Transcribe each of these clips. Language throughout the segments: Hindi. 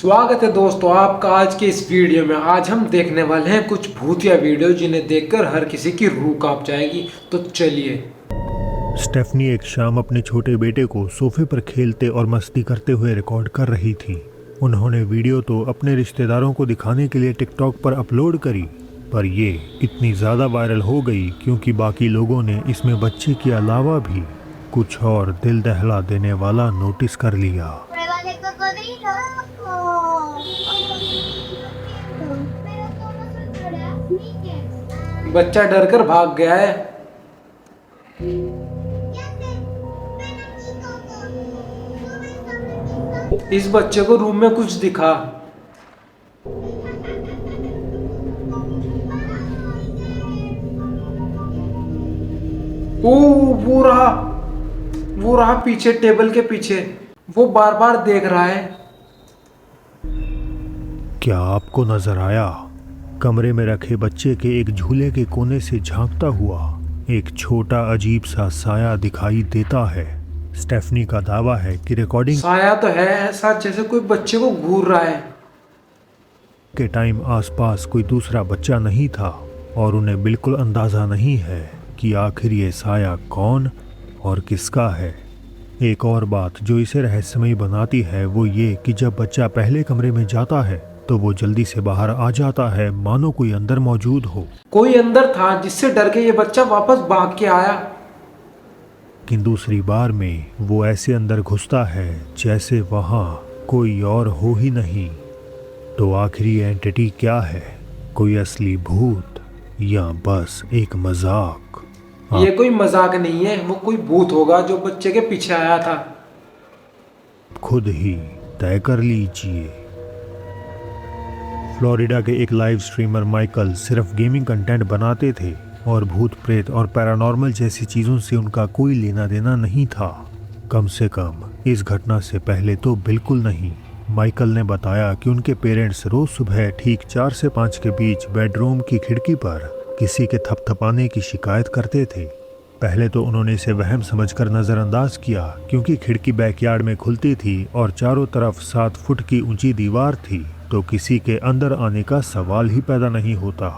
स्वागत है दोस्तों आपका आज के इस वीडियो में। आज हम देखने वाले हैं कुछ भूतिया वीडियो जिन्हें देखकर हर किसी की रूह कांप जाएगी। तो चलिए। स्टेफनी एक शाम अपने छोटे बेटे को सोफे पर खेलते और मस्ती करते हुए रिकॉर्ड कर रही थी। उन्होंने वीडियो तो अपने रिश्तेदारों को दिखाने के लिए टिकटॉक पर अपलोड करी, पर ये इतनी ज़्यादा वायरल हो गई क्योंकि बाकी लोगों ने इसमें बच्चे के अलावा भी कुछ और दिल दहला देने वाला नोटिस कर लिया। बच्चा डर कर भाग गया है। इस बच्चे को रूम में कुछ दिखा। ओ वो रहा पीछे, टेबल के पीछे। वो बार बार देख रहा है। क्या आपको नजर आया? कमरे में रखे बच्चे के एक झूले के कोने से झांकता हुआ एक छोटा अजीब सा साया दिखाई देता है। स्टेफनी का दावा है कि रिकॉर्डिंग साया तो है, ऐसा जैसे कोई बच्चे को घूर रहा है। के टाइम आसपास कोई दूसरा बच्चा नहीं था और उन्हें बिल्कुल अंदाजा नहीं है कि आखिर ये साया कौन और किसका है। एक और बात जो इसे रहस्यमयी बनाती है वो ये कि जब बच्चा पहले कमरे में जाता है तो वो जल्दी से बाहर आ जाता है, मानो कोई अंदर मौजूद हो। कोई अंदर था जिससे डर के ये बच्चा वापस भाग के आया। लेकिन दूसरी बार में वो ऐसे अंदर घुसता है जैसे वहाँ कोई और हो ही नहीं। तो आखिर ये एंटिटी क्या है? कोई असली भूत या बस एक मजाक? ये कोई मजाक नहीं है, वो कोई भूत होगा जो बच्चे के पीछे आया था। खुद ही तय कर लीजिए। फ्लोरिडा के एक लाइव स्ट्रीमर माइकल सिर्फ गेमिंग कंटेंट बनाते थे और भूत प्रेत और पैरानॉर्मल जैसी चीज़ों से उनका कोई लेना देना नहीं था। कम से कम इस घटना से पहले तो बिल्कुल नहीं। माइकल ने बताया कि उनके पेरेंट्स रोज़ सुबह ठीक 4 से 5 के बीच बेडरूम की खिड़की पर किसी के थपथपाने की शिकायत करते थे। पहले तो उन्होंने इसे वहम समझकर नज़रअंदाज किया क्योंकि खिड़की बैकयार्ड में खुलती थी और चारों तरफ 7 फुट की ऊंची दीवार थी, तो किसी के अंदर आने का सवाल ही पैदा नहीं होता।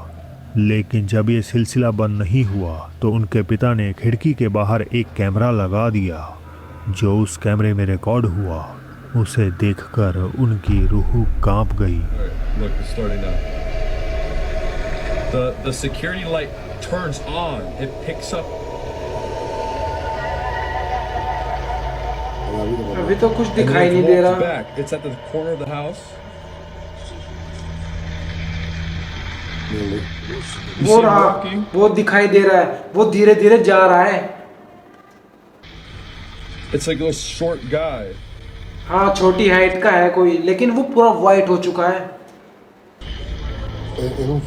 लेकिन जब ये सिलसिला बंद नहीं हुआ तो उनके पिता ने खिड़की के बाहर एक कैमरा लगा दिया। जो उस कैमरे में रिकॉर्ड हुआ उसे देखकर उनकी रूह कांप गई। The security light turns on. It picks up. अभी तो कुछ दिखाई नहीं दे रहा। Back. It's at the corner of the house. वो रहा, वो दिखाई दे रहा है। वो धीरे धीरे जा रहा है। It's like a short guy. हाँ, छोटी हाइट का है कोई, लेकिन वो पूरा वाइट हो चुका है। Era un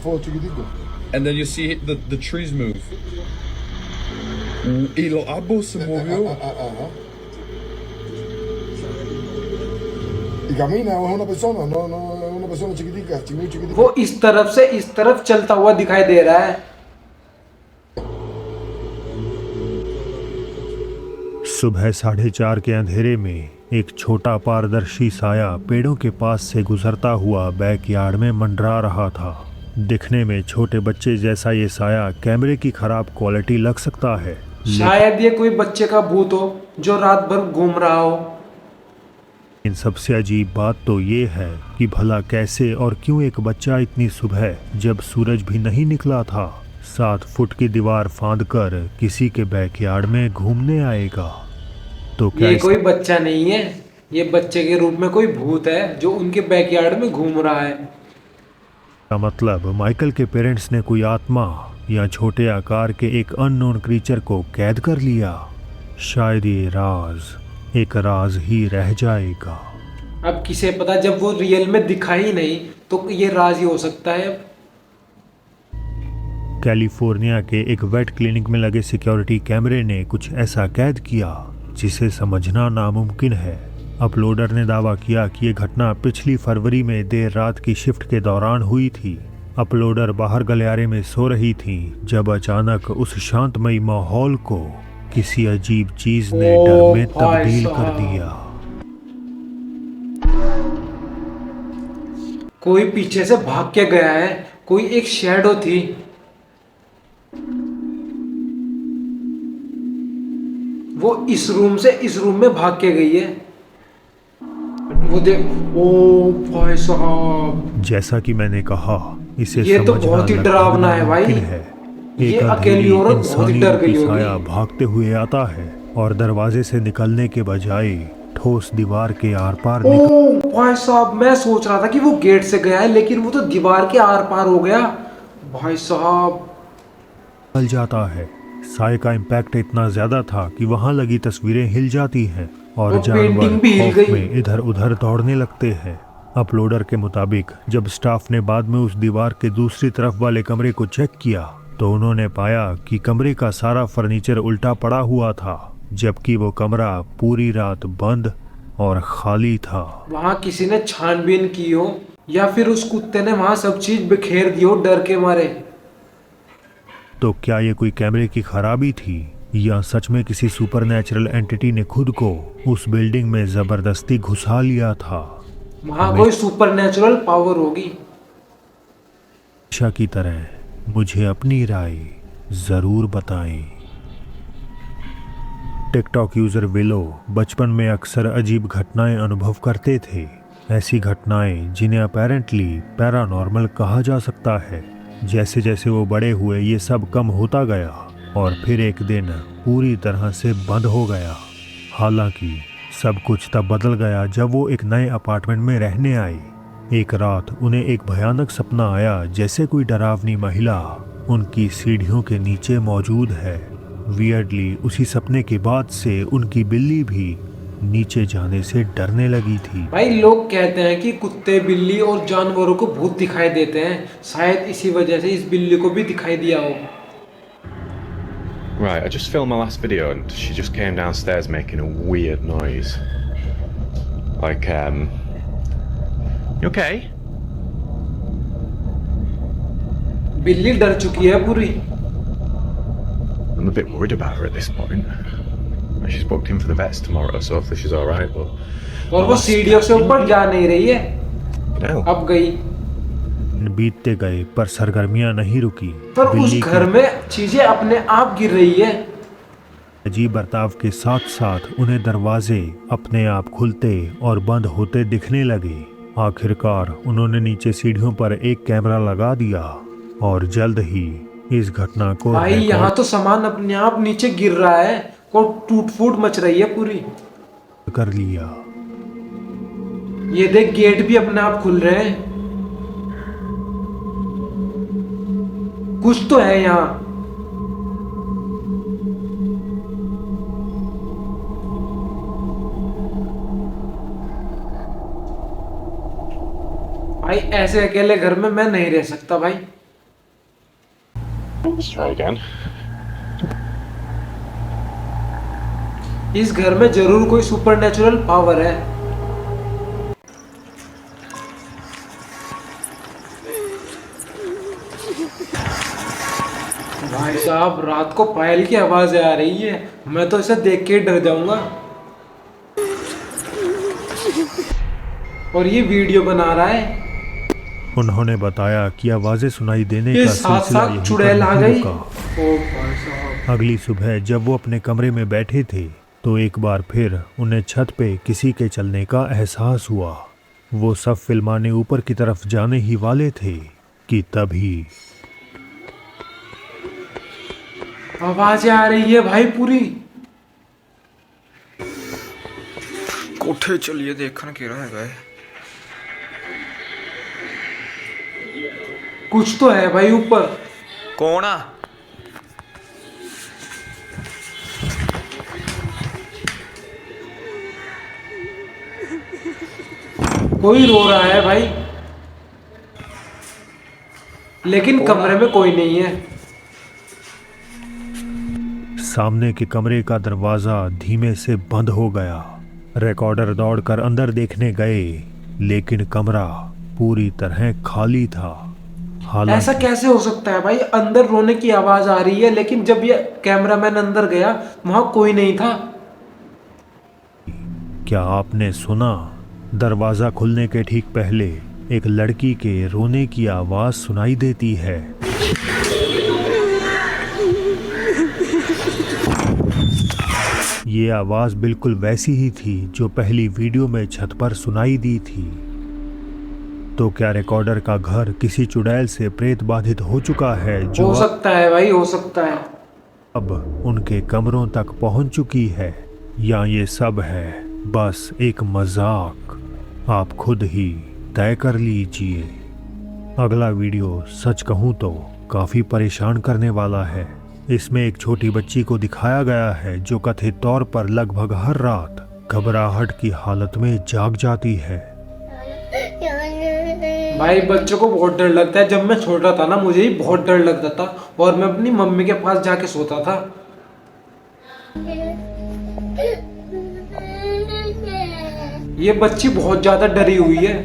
foro chiquitico. And then you see the trees move. Y los árboles se movió. Y camina, es una persona, no es una persona chiquitica, muy chiquitica. वो इस तरफ से इस तरफ चलता हुआ दिखाई दे रहा है। सुबह 4:30 के अंधेरे में एक छोटा पारदर्शी साया पेड़ों के पास से गुजरता हुआ बैकयार्ड में मंडरा रहा था। दिखने में छोटे बच्चे जैसा ये साया कैमरे की खराब क्वालिटी लग सकता है। शायद ये कोई बच्चे का भूत हो जो रात भर घूम रहा हो। इन सबसे अजीब बात तो ये है कि भला कैसे और क्यों एक बच्चा इतनी सुबह जब सूरज भी नहीं निकला था 7 फुट की दीवार फांदकर किसी के बैकयार्ड में घूमने आएगा? तो क्या ये कोई बच्चा नहीं है, ये बच्चे के रूप में कोई भूत है जो उनके बैकयार्ड में घूम रहा है। का मतलब माइकल के पेरेंट्स ने कोई आत्मा या छोटे आकार के एक अननोन क्रीचर को कैद कर लिया। शायद ये राज एक राज ही रह जाएगा। अब किसे पता, जब वो रियल में दिखा ही नहीं तो ये राज ही हो सकता है। कैलिफोर्निया के एक वेट क्लिनिक में लगे सिक्योरिटी कैमरे ने कुछ ऐसा कैद किया जिसे समझना नामुमकिन है। अपलोडर ने दावा किया कि ये घटना पिछली फरवरी में देर रात की शिफ्ट के दौरान हुई थी। अपलोडर बाहर गलियारे में सो रही थी जब अचानक उस शांतमयी माहौल को किसी अजीब चीज ने डर में तब्दील कर दिया। कोई पीछे से भाग के गया है, कोई एक शैडो थी। वो इस रूम से इस रूम में भाग के गई है। वो देख, ओ भाई साहब, जैसा कि मैंने कहा, इसे ये तो समझना बहुत ही लगभग डरावना है भाई। नामुमकिन है। ये एक अकेली अंधेरी औरत बहुत ही इंसानी डर रूपी गई होगी। साया भागते हुए आता है और दरवाजे से निकलने के बजाय ठोस दीवार के आर पार ओ भाई साहब, मैं सोच रहा था कि वो गेट से गया है, लेकिन वो तो दीवार के आर पार हो गया। भाई साहब, निकल जाता है। साए का इम्पैक्ट इतना ज्यादा था कि वहां लगी तस्वीरें हिल जाती हैं और वो जानवर पेंटिंग भी हिल खौफ गई। में इधर उधर दौड़ने लगते हैं। अपलोडर के मुताबिक जब स्टाफ ने बाद में उस दीवार के दूसरी तरफ वाले कमरे को चेक किया तो उन्होंने पाया कि कमरे का सारा फर्नीचर उल्टा पड़ा हुआ था, जबकि वो कमरा पूरी रात बंद और खाली था। वहां किसी ने छानबीन की हो, या फिर उस कुत्ते ने वहां सब चीज बिखेर दी हो डर के मारे। तो क्या ये कोई कैमरे की खराबी थी या सच में किसी सुपरनैचुरल एंटिटी ने खुद को उस बिल्डिंग में जबरदस्ती घुसा लिया था? वहां कोई सुपरनेचुरल पावर होगी। हमेशा की तरह मुझे अपनी राय जरूर बताएं। टिकटॉक यूजर विलो बचपन में अक्सर अजीब घटनाएं अनुभव करते थे। ऐसी घटनाएं जिन्हें अपेरेंटली पैरानॉर्मल कहा जा सकता है। जैसे जैसे वो बड़े हुए ये सब कम होता गया और फिर एक दिन पूरी तरह से बंद हो गया। हालांकि सब कुछ तब बदल गया जब वो एक नए अपार्टमेंट में रहने आए। एक रात उन्हें एक भयानक सपना आया, जैसे कोई डरावनी महिला उनकी सीढ़ियों के नीचे मौजूद है। वियर्डली उसी सपने के बाद से उनकी बिल्ली भी नीचे जाने से डरने लगी थी। भाई लोग कहते हैं कि कुत्ते, बिल्ली और जानवरों को भूत दिखाई देते हैं। शायद इसी वजह से इस बिल्ली को भी दिखाई दिया हो। Right, I just filmed my last video and she just came downstairs making a weird noise. Like, you okay? बिल्ली डर चुकी है पूरी। I'm a bit worried about her at this point. She's booked in for the vets tomorrow, so hopefully she's alright, but... और वो सीढ़ियों से ऊपर जा नहीं रही है। No. अब गई। बीतते गए पर सरगर्मियां नहीं रुकी। पर उस बिल्ली घर में चीजें अपने आप गिर रही है। अजीब बर्ताव के साथ साथ उन्हें दरवाजे अपने आप खुलते और बंद होते दिखने लगे। आखिरकार उन्होंने नीचे सीढ़ियों पर एक कैमरा लगा दिया और जल्द ही इस घटना को भाई यहाँ तो सामान अपने आप नीचे गिर रहा है और टूट फूट मच रही है पूरी। कर लिया। ये देख, गेट भी अपने आप खुल रहे हैं। कुछ तो है यहाँ। भाई ऐसे अकेले घर में मैं नहीं रह सकता भाई। Let's try again. इस घर में जरूर कोई सुपरनेचुरल पावर है। भाई साहब, रात को पायल की आवाज आ रही है। मैं तो इसे देख के डर जाऊंगा। और ये वीडियो बना रहा है। उन्होंने बताया कि आवाजें सुनाई देने ये का साथ सिलसिला साथ यहीं पर चुड़ैल आ नहीं गई। रुका। ओ भाई साहब, अगली सुबह जब वो अपने कमरे में बैठे थे तो एक बार फिर उन्हें छत पे किसी के चलने का एहसास हुआ। वो सब फिल्माने ऊपर की तरफ जाने ही वाले थे कि तभी आवाजें आ रही है भाई पूरी। कोठे चलिए देखन के रह गए। कुछ तो है भाई ऊपर। कौन आ? कोई रो रहा है भाई, लेकिन कमरे में कोई नहीं है। सामने के कमरे का दरवाजा धीमे से बंद हो गया। रिकॉर्डर दौड़कर अंदर देखने गए, लेकिन कमरा पूरी तरह खाली था। ऐसा कैसे हो सकता है भाई? अंदर रोने की आवाज आ रही है, लेकिन जब ये कैमरामैन अंदर गया वहां कोई नहीं था। क्या आपने सुना? दरवाजा खुलने के ठीक पहले एक लड़की के रोने की आवाज सुनाई देती है। ये आवाज बिल्कुल वैसी ही थी जो पहली वीडियो में छत पर सुनाई दी थी। तो क्या रिकॉर्डर का घर किसी चुड़ैल से प्रेत बाधित हो चुका है जो हो सकता है भाई, हो सकता है। अब उनके कमरों तक पहुंच चुकी है, या ये सब है बस एक मजाक? आप खुद ही तय कर लीजिए। अगला वीडियो सच कहूं तो काफी परेशान करने वाला है। इसमें एक छोटी बच्ची को दिखाया गया है जो कथित तौर पर लगभग हर रात घबराहट की हालत में जाग जाती है। भाई बच्चों को बहुत डर लगता है। जब मैं छोटा था ना, मुझे ही बहुत डर लगता था और मैं अपनी मम्मी के पास जाके सोता था। ये बच्ची बहुत ज्यादा डरी हुई है।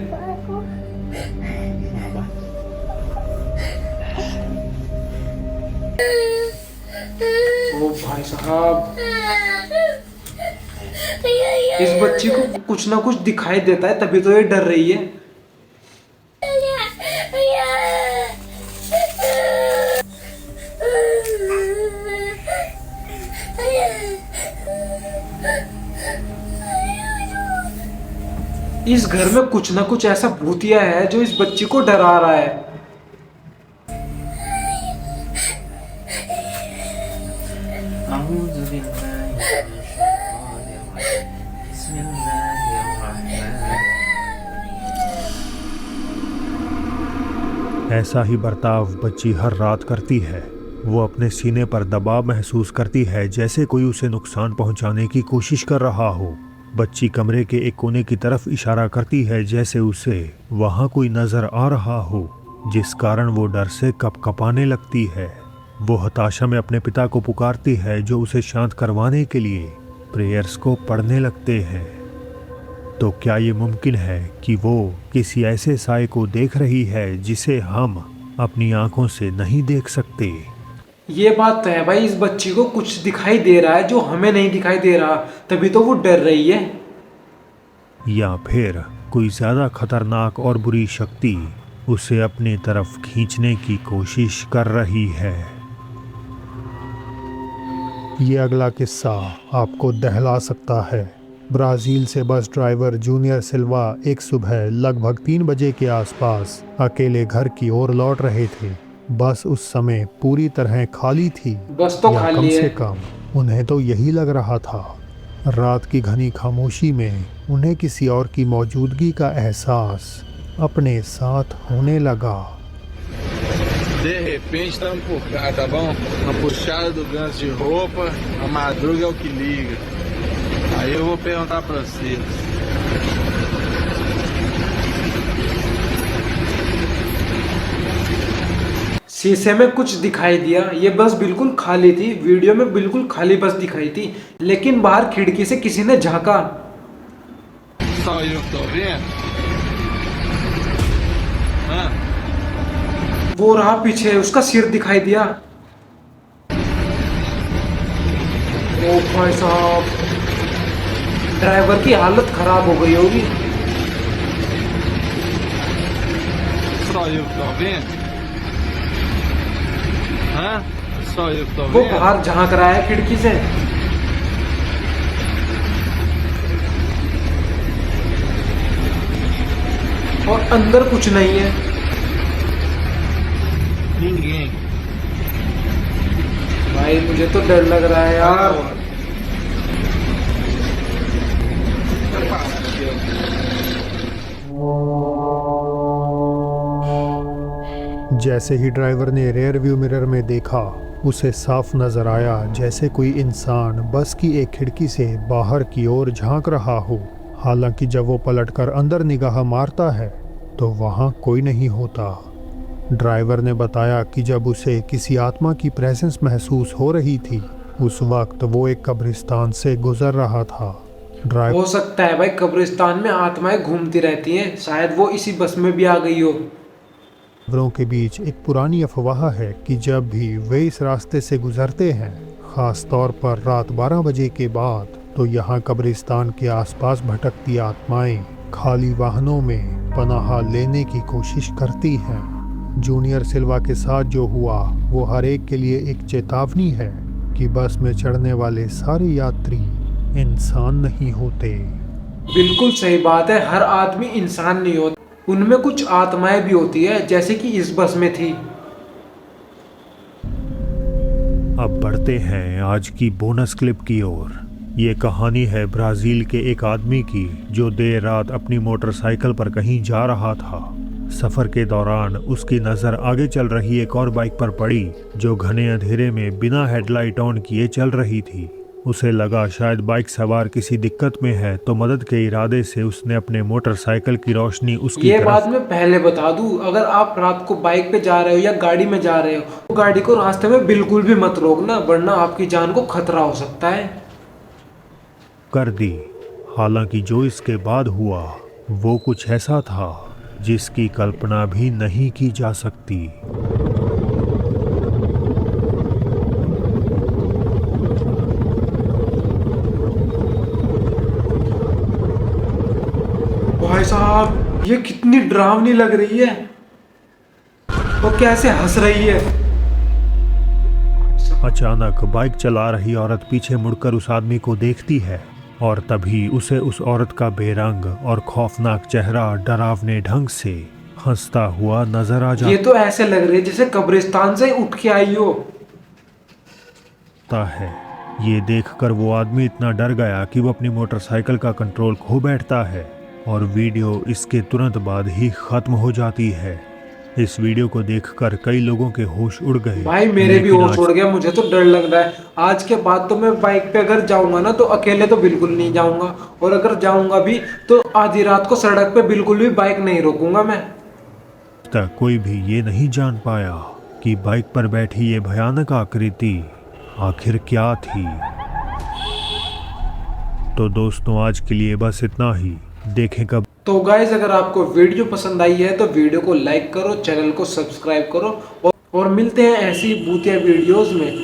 ओ भाई साहब, इस बच्ची को कुछ ना कुछ दिखाई देता है तभी तो ये डर रही है। इस घर में कुछ ना कुछ ऐसा भूतिया है जो इस बच्ची को डरा रहा है। ऐसा ही बर्ताव बच्ची हर रात करती है। वो अपने सीने पर दबाव महसूस करती है जैसे कोई उसे नुकसान पहुंचाने की कोशिश कर रहा हो। बच्ची कमरे के एक कोने की तरफ इशारा करती है जैसे उसे वहां कोई नजर आ रहा हो, जिस कारण वो डर से कपकपाने लगती है। वो हताशा में अपने पिता को पुकारती है जो उसे शांत करवाने के लिए प्रेयर्स को पढ़ने लगते हैं। तो क्या ये मुमकिन है कि वो किसी ऐसे साए को देख रही है जिसे हम अपनी आंखों से नहीं देख सकते? ये बात तो है भाई, इस बच्ची को कुछ दिखाई दे रहा है जो हमें नहीं दिखाई दे रहा, तभी तो वो डर रही है। या फिर कोई ज्यादा खतरनाक और बुरी शक्ति उसे अपनी तरफ खींचने की कोशिश कर रही है। ये अगला किस्सा आपको दहला सकता है। ब्राज़ील से बस ड्राइवर जूनियर सिल्वा एक सुबह लगभग 3 बजे के आसपास अकेले घर की ओर लौट रहे थे। बस उस समय पूरी तरह खाली थी। बस तो या खाली कम है। से कम उन्हें तो यही लग रहा था। रात की घनी खामोशी में उन्हें किसी और की मौजूदगी का एहसास अपने साथ होने लगा। De repente tá um puxado, tá bom? Uma puxada do ganso de roupa, a madruga é o que liga. Aí eu vou perguntar pra vocês. शीशे में कुछ दिखाई दिया। ये बस बिल्कुल खाली थी। वीडियो में बिल्कुल खाली बस दिखाई थी, लेकिन बाहर खिड़की से किसी ने झांका। Só eu que tô vendo? Hã? वो रहा पीछे, उसका सिर दिखाई दिया। ओ भाई साहब, ड्राइवर की हालत खराब हो गई होगी। Só eu que tô vendo? Hã? Só eu que tô वो vendo? बाहर झांक रहा है खिड़की से। और अंदर कुछ नहीं है। Ninguém. भाई मुझे तो डर लग रहा है यार। जैसे ही ड्राइवर ने रियर व्यू मिरर में देखा, उसे साफ नजर आया जैसे कोई इंसान बस की एक खिड़की से बाहर की ओर झांक रहा हो। हालांकि जब वो पलटकर अंदर निगाह मारता है तो वहाँ कोई नहीं होता। ड्राइवर ने बताया कि जब उसे किसी आत्मा की प्रेजेंस महसूस हो रही थी, उस वक्त वो एक कब्रिस्तान से गुजर रहा था। ड्राइवर हो सकता है भाई, कब्रिस्तान में आत्माएं घूमती रहती हैं, शायद वो इसी बस में भी आ गई हो। ड्राइवरों के बीच एक पुरानी अफवाह है कि जब भी वे इस रास्ते से गुजरते हैं, खास तौर पर रात 12 बजे के बाद, तो यहाँ कब्रिस्तान के आसपास भटकती आत्माएं खाली वाहनों में पनाह लेने की कोशिश करती हैं। जूनियर सिल्वा के साथ जो हुआ वो हर एक के लिए एक चेतावनी है कि बस में चढ़ने वाले सारे यात्री इंसान नहीं होते। बिल्कुल सही बात है, हर आदमी इंसान नहीं होता, उनमें कुछ आत्माएं भी होती है, जैसे कि इस बस में थी। अब बढ़ते हैं आज की बोनस क्लिप की ओर। ये कहानी है ब्राज़ील के एक आदमी की जो देर रात अपनी मोटरसाइकिल पर कहीं जा रहा था। सफ़र के दौरान उसकी नज़र आगे चल रही एक और बाइक पर पड़ी जो घने अंधेरे में बिना हेडलाइट ऑन किए चल रही थी। उसे लगा शायद बाइक सवार किसी दिक्कत में है, तो मदद के इरादे से उसने अपने मोटरसाइकिल की रोशनी उसकी ये तरफ। बात मैं पहले बता दूं, अगर आप रात को बाइक पे जा रहे हो या गाड़ी में जा रहे हो तो गाड़ी को रास्ते में बिल्कुल भी मत रोकना, वरना आपकी जान को खतरा हो सकता है। कर दी। हालांकि जो इसके बाद हुआ वो कुछ ऐसा था जिसकी कल्पना भी नहीं की जा सकती। भाई साहब, ये कितनी डरावनी लग रही है, वो कैसे हंस रही है। अचानक बाइक चला रही औरत पीछे मुड़कर उस आदमी को देखती है और तभी उसे उस औरत का बेरंग और खौफनाक चेहरा डरावने ढंग से हंसता हुआ नजर आ ये तो ऐसे लग रही है जैसे कब्रिस्तान से उठ के आई हो। जाता है। ये देखकर वो आदमी इतना डर गया कि वो अपनी मोटरसाइकिल का कंट्रोल खो बैठता है और वीडियो इसके तुरंत बाद ही खत्म हो जाती है। इस वीडियो को देखकर कई लोगों के होश उड़ गए। भाई मेरे भी लेकिन होश उड़ गया, मुझे तो डर लग रहा है। आज के बाद तो मैं बाइक पे अगर जाऊंगा ना तो अकेले तो बिल्कुल नहीं जाऊंगा, और अगर जाऊंगा भी तो आधी रात को सड़क पे बिल्कुल भी बाइक नहीं रोकूंगा मैं। तक कोई भी ये नहीं जान पाया कि बाइक पर बैठी ये भयानक आकृति आखिर क्या थी। तो दोस्तों आज के लिए बस इतना ही। देखें कब। तो गाइस, अगर आपको वीडियो पसंद आई है तो वीडियो को लाइक करो, चैनल को सब्सक्राइब करो और मिलते हैं ऐसी भूतिया वीडियोस में।